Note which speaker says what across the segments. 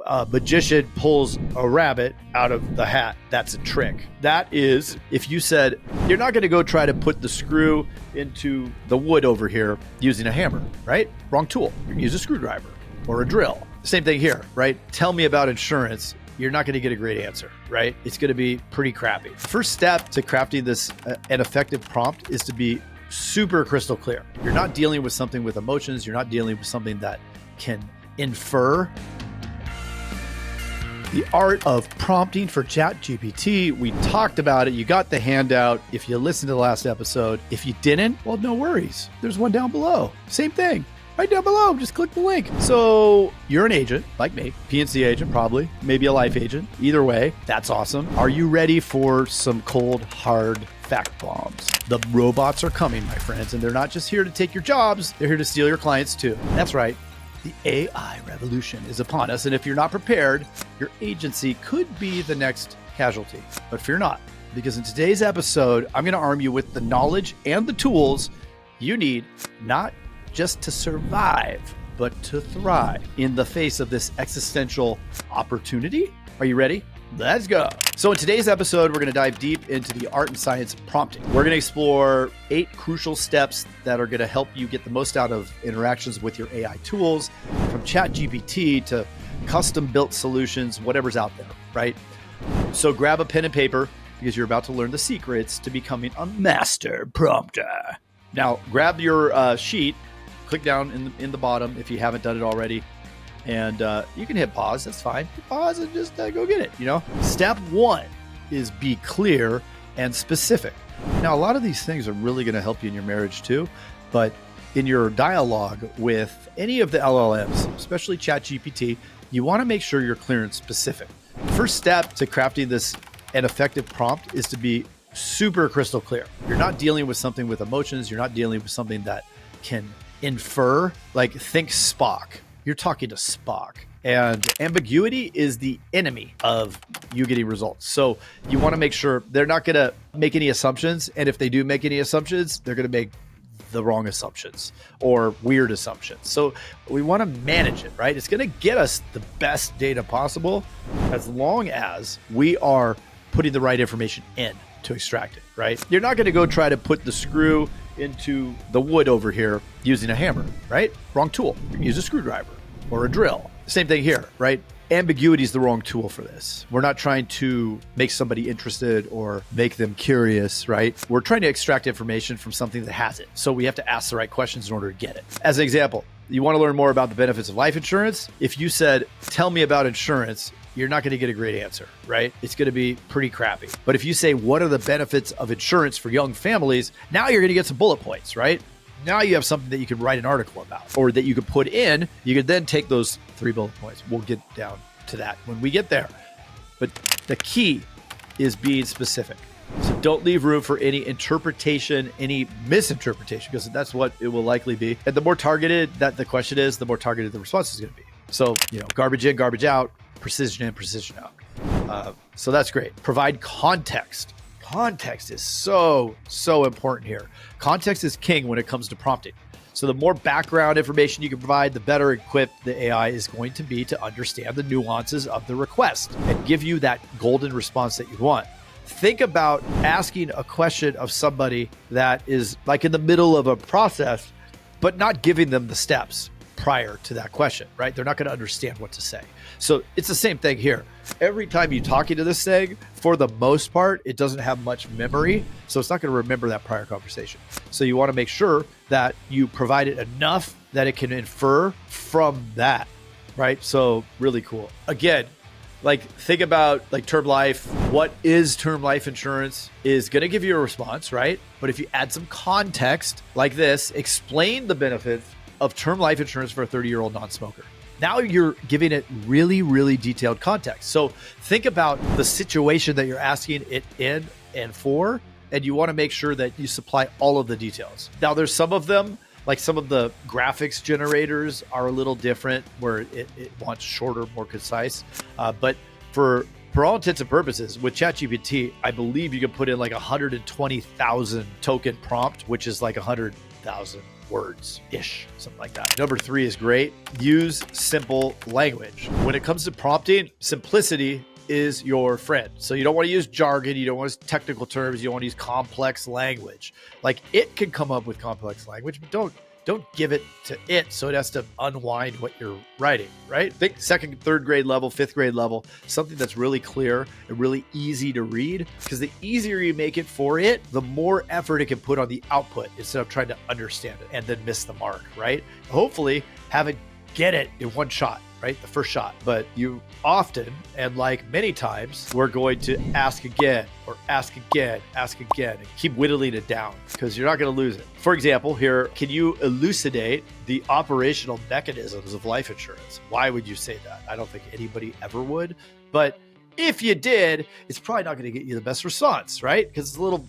Speaker 1: a magician pulls a rabbit out of the hat. That's a trick. That is, if you said, you're not going to go try to put the screw into the wood over here using a hammer, right? Wrong tool. You're going to use a screwdriver or a drill. Same thing here, right? Tell me about insurance. You're not going to get a great answer, right? It's going to be pretty crappy. First step to crafting this an effective prompt is to be super crystal clear. You're not dealing with something with emotions. You're not dealing with something that can infer. The art of prompting for ChatGPT, we talked about it. You got the handout if you listened to the last episode. If you didn't, well, no worries. There's one down below. Same thing. Right down below, just click the link. So you're an agent, like me, PNC agent probably, maybe a life agent. Either way, that's awesome. Are you ready for some cold, hard fact bombs? The robots are coming, my friends, and they're not just here to take your jobs, they're here to steal your clients too. That's right. The AI revolution is upon us, and if you're not prepared, your agency could be the next casualty. But fear not, because in today's episode, I'm going to arm you with the knowledge and the tools you need, not just to survive, but to thrive in the face of this existential opportunity. Are you ready? Let's go. So in today's episode, we're going to dive deep into the art and science of prompting. We're going to explore 8 crucial steps that are going to help you get the most out of interactions with your AI tools, from ChatGPT to custom built solutions, whatever's out there, right? So grab a pen and paper because you're about to learn the secrets to becoming a master prompter. Now grab your sheet, click down in the bottom if you haven't done it already. And you can hit pause. That's fine. Hit pause and just go get it. Step 1 is be clear and specific. Now, a lot of these things are really going to help you in your marriage too. But in your dialogue with any of the LLMs, especially ChatGPT, you want to make sure you're clear and specific. First step to crafting this an effective prompt is to be super crystal clear. You're not dealing with something with emotions. You're not dealing with something that can infer, like think Spock. You're talking to Spock, and ambiguity is the enemy of you getting results. So you want to make sure they're not going to make any assumptions. And if they do make any assumptions, they're going to make the wrong assumptions or weird assumptions. So we want to manage it, right? It's going to get us the best data possible as long as we are putting the right information in to extract it, right? You're not going to go try to put the screw into the wood over here using a hammer, right? Wrong tool. You can use a screwdriver or a drill. Same thing here, right? Ambiguity is the wrong tool for this. We're not trying to make somebody interested or make them curious, right? We're trying to extract information from something that has it. So we have to ask the right questions in order to get it. As an example, you want to learn more about the benefits of life insurance? If you said, tell me about insurance, you're not going to get a great answer, right? It's going to be pretty crappy. But if you say, what are the benefits of insurance for young families? Now you're going to get some bullet points, right? Now you have something that you could write an article about or that you could put in. You could then take those 3 bullet points. We'll get down to that when we get there. But the key is being specific. So don't leave room for any interpretation, any misinterpretation, because that's what it will likely be. And the more targeted that the question is, the more targeted the response is going to be. So, garbage in, garbage out, precision in, precision out. So that's great. Provide context. Context is so important here. Context is king when it comes to prompting. So the more background information you can provide, the better equipped the AI is going to be to understand the nuances of the request and give you that golden response that you want. Think about asking a question of somebody that is like in the middle of a process, but not giving them the steps prior to that question, right? They're not going to understand what to say. So it's the same thing here. Every time you're talking to this thing, for the most part, it doesn't have much memory. So it's not going to remember that prior conversation. So you want to make sure that you provide it enough that it can infer from that, right? So really cool. Again, like think about like term life. What is term life insurance is going to give you a response, right? But if you add some context like this, explain the benefits of term life insurance for a 30-year-old non-smoker. Now you're giving it really, really detailed context. So think about the situation that you're asking it in and for, and you want to make sure that you supply all of the details. Now there's some of them, like some of the graphics generators are a little different where it wants shorter, more concise. But for all intents and purposes, with ChatGPT, I believe you can put in like 120,000 token prompt, which is like 100,000 words-ish, something like that. Number 3 is great. Use simple language. When it comes to prompting, simplicity is your friend. So you don't want to use jargon. You don't want to use technical terms. You don't want to use complex language. Like, it can come up with complex language, but don't give it to it so it has to unwind what you're writing, right? Think second, third grade level, fifth grade level, something that's really clear and really easy to read, because the easier you make it for it, the more effort it can put on the output instead of trying to understand it and then miss the mark, right? Hopefully have it get it in one shot, right? The first shot. But you often, and like many times, we're going to ask again, and keep whittling it down because you're not going to lose it. For example, here, can you elucidate the operational mechanisms of life insurance? Why would you say that? I don't think anybody ever would, but if you did, it's probably not going to get you the best response, right? Because it's a little,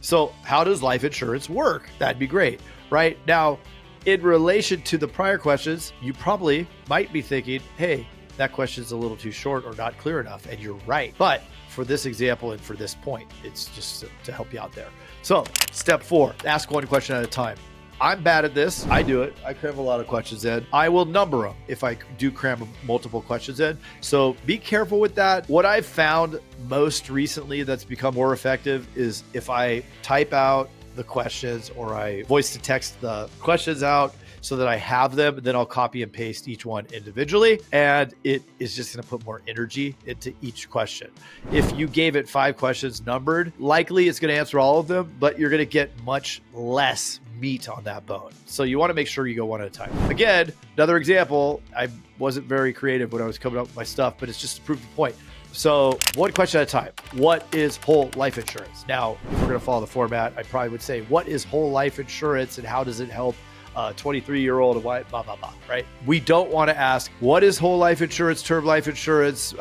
Speaker 1: So how does life insurance work? That'd be great, right? Now, in relation to the prior questions, you probably might be thinking, hey, that question's a little too short or not clear enough. And you're right. But for this example and for this point, it's just to help you out there. So step 4, ask one question at a time. I'm bad at this. I do it. I cram a lot of questions in. I will number them if I do cram multiple questions in. So be careful with that. What I've found most recently that's become more effective is if I type out the questions or I voice to text the questions out so that I have them, then I'll copy and paste each one individually. And it is just going to put more energy into each question. If you gave it 5 questions numbered, likely it's going to answer all of them, but you're going to get much less meat on that bone. So you want to make sure you go one at a time. Again, another example, I wasn't very creative when I was coming up with my stuff, but it's just to prove the point. So one question at a time. What is whole life insurance? Now, if we're going to follow the format, I probably would say, what is whole life insurance and how does it help a 23-year-old and why, blah, blah, blah, right? We don't want to ask, what is whole life insurance, term life insurance,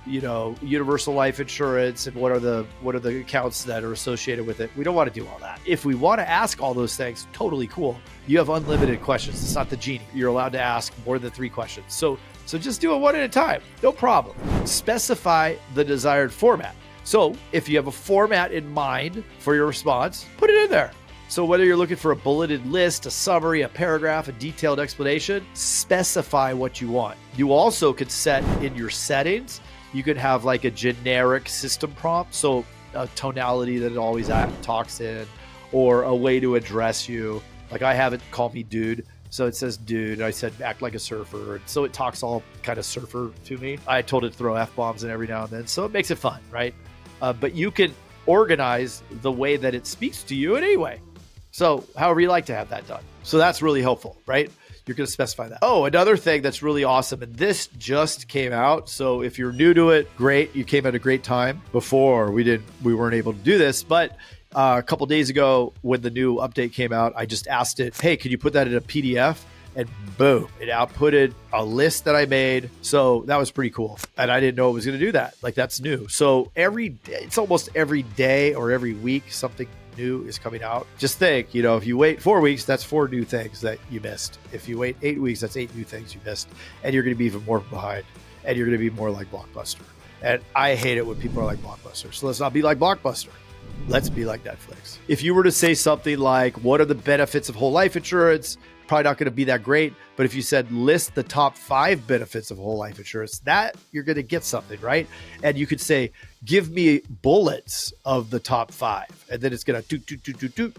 Speaker 1: universal life insurance, and what are the accounts that are associated with it? We don't want to do all that. If we want to ask all those things, totally cool. You have unlimited questions. It's not the genie. You're allowed to ask more than 3 questions. So just do it one at a time. No problem. Specify the desired format. So if you have a format in mind for your response, put it in there. So whether you're looking for a bulleted list, a summary, a paragraph, a detailed explanation, specify what you want. You also could set in your settings, you could have like a generic system prompt. So a tonality that it always talks in, or a way to address you. Like I have it call me dude. So it says dude, and I said act like a surfer. And so it talks all kind of surfer to me. I told it to throw F-bombs in every now and then. So it makes it fun, right? But you can organize the way that it speaks to you in any way. So however you like to have that done. So that's really helpful, right? You're going to specify that. Oh, another thing that's really awesome, and this just came out. So if you're new to it, great. You came at a great time. Before we weren't able to do this, but a couple days ago when the new update came out, I just asked it, hey, can you put that in a PDF? And boom, it outputted a list that I made. So that was pretty cool. And I didn't know it was going to do that. Like that's new. So every day, it's almost every day or every week, something new is coming out. Just think, if you wait 4 weeks, that's 4 new things that you missed. If you wait 8 weeks, that's 8 new things you missed. And you're going to be even more behind. And you're going to be more like Blockbuster. And I hate it when people are like Blockbuster. So let's not be like Blockbuster. Let's be like Netflix. If you were to say something like, what are the benefits of whole life insurance? Probably not going to be that great. But if you said list the top 5 benefits of whole life insurance, that you're going to get something, right? And you could say, give me bullets of the top 5. And then it's going to do.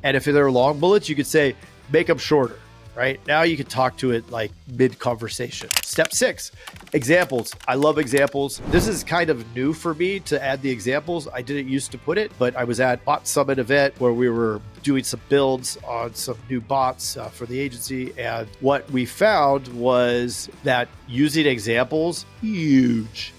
Speaker 1: And if they're long bullets, you could say, make them shorter, right? Now you can talk to it like mid-conversation. Step 6, examples. I love examples. This is kind of new for me to add the examples. I didn't used to put it, but I was at Bot Summit event where we were doing some builds on some new bots for the agency. And what we found was that using examples, huge.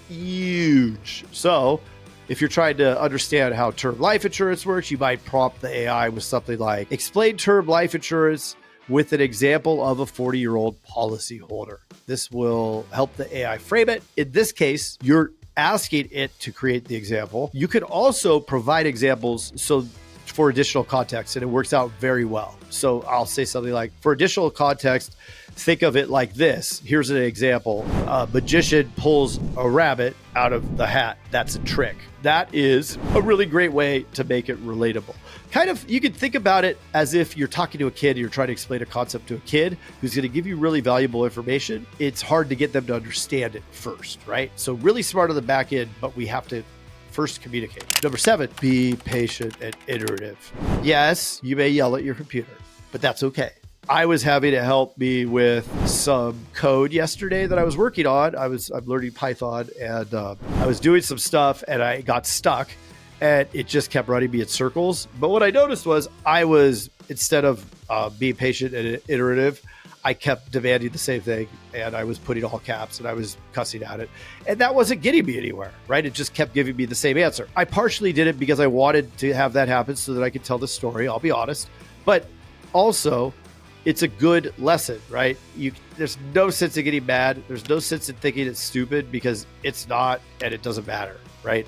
Speaker 1: So if you're trying to understand how term life insurance works, you might prompt the AI with something like, explain term life insurance with an example of a 40-year-old policyholder. This will help the AI frame it. In this case, you're asking it to create the example. You can also provide examples for additional context, and it works out very well. So I'll say something like, for additional context, think of it like this. Here's an example. A magician pulls a rabbit out of the hat. That's a trick. That is a really great way to make it relatable. Kind of, you could think about it as if you're talking to a kid and you're trying to explain a concept to a kid who's going to give you really valuable information. It's hard to get them to understand it first, right? So really smart on the back end, but we have to first communicate. Number 7, be patient and iterative. Yes, you may yell at your computer, but that's okay. I was having to help me with some code yesterday that I was working on. I'm learning Python, and I was doing some stuff and I got stuck and it just kept running me in circles. But what I noticed was instead of being patient and iterative, I kept demanding the same thing, and I was putting all caps and I was cussing at it. And that wasn't getting me anywhere, right? It just kept giving me the same answer. I partially did it because I wanted to have that happen so that I could tell the story, I'll be honest. But also, it's a good lesson, right? There's no sense in getting mad. There's no sense in thinking it's stupid, because it's not, and it doesn't matter, right?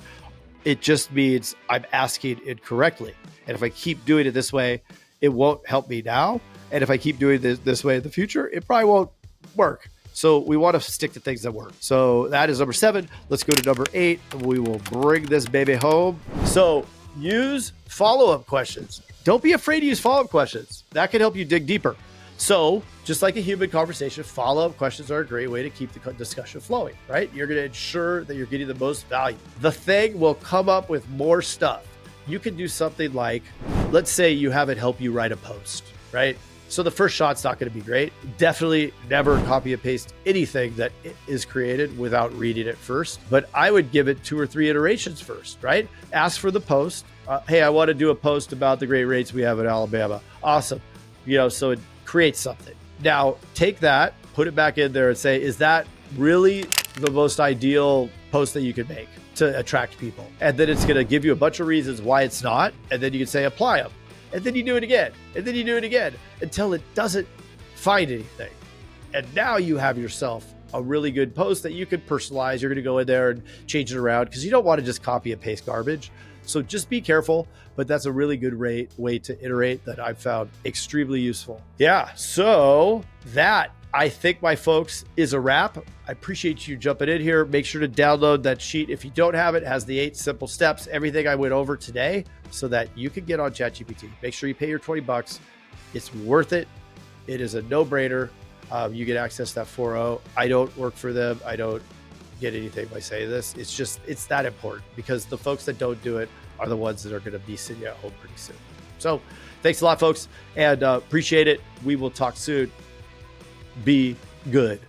Speaker 1: It just means I'm asking incorrectly. And if I keep doing it this way, it won't help me now. And if I keep doing this way in the future, it probably won't work. So we want to stick to things that work. So that is number 7. Let's go to number 8. We will bring this baby home. So use follow-up questions. Don't be afraid to use follow-up questions. That can help you dig deeper. So just like a human conversation, follow-up questions are a great way to keep the discussion flowing, right? You're going to ensure that you're getting the most value. The thing will come up with more stuff. You can do something like, let's say you have it help you write a post, right? So the first shot's not going to be great. Definitely never copy and paste anything that is created without reading it first. But I would give it 2 or 3 iterations first, right? Ask for the post. Hey, I want to do a post about the great rates we have in Alabama. Awesome. So it creates something. Now take that, put it back in there and say, is that really the most ideal post that you could make to attract people? And then it's going to give you a bunch of reasons why it's not. And then you can say, apply them. And then you do it again. And then you do it again until it doesn't find anything. And now you have yourself a really good post that you can personalize. You're going to go in there and change it around, because you don't want to just copy and paste garbage. So just be careful, but that's a really good way to iterate that I've found extremely useful. Yeah, so that, I think, my folks, is a wrap. I appreciate you jumping in here. Make sure to download that sheet. If you don't have it, it has the 8 simple steps, everything I went over today, so that you can get on ChatGPT. Make sure you pay your $20. It's worth it. It is a no-brainer. You get access to that 4.0. I don't work for them. I don't get anything by saying this. It's that important, because the folks that don't do it are the ones that are going to be sitting at home pretty soon. So thanks a lot, folks, and appreciate it. We will talk soon. Be good.